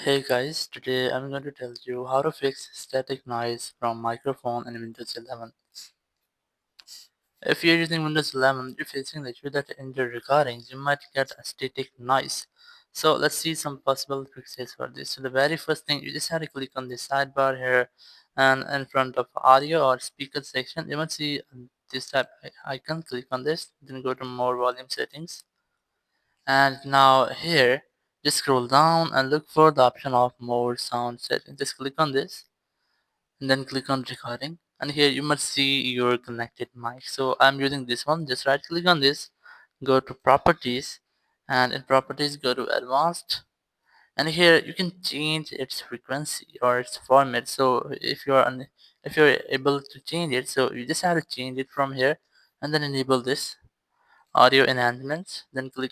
Hey guys, today I'm going to tell you how to fix static noise from microphone in Windows 11. If you're using Windows 11, you're facing the issue that in your recordings you might get a static noise. So let's see some possible fixes for this. So the very first thing, you just have to click on the sidebar here and in front of audio or speaker section, you might see this type icon. Click on this, then go to more volume settings. And now here, just scroll down and look for the option of more sound settings. Just click on this and then click on recording. And here you must see your connected mic. So I'm using this one. Just right click on this, go to properties, and in properties go to advanced. And here you can change its frequency or its format. So if you're able to change it, so you just have to change it from here and then enable this audio enhancements. Then click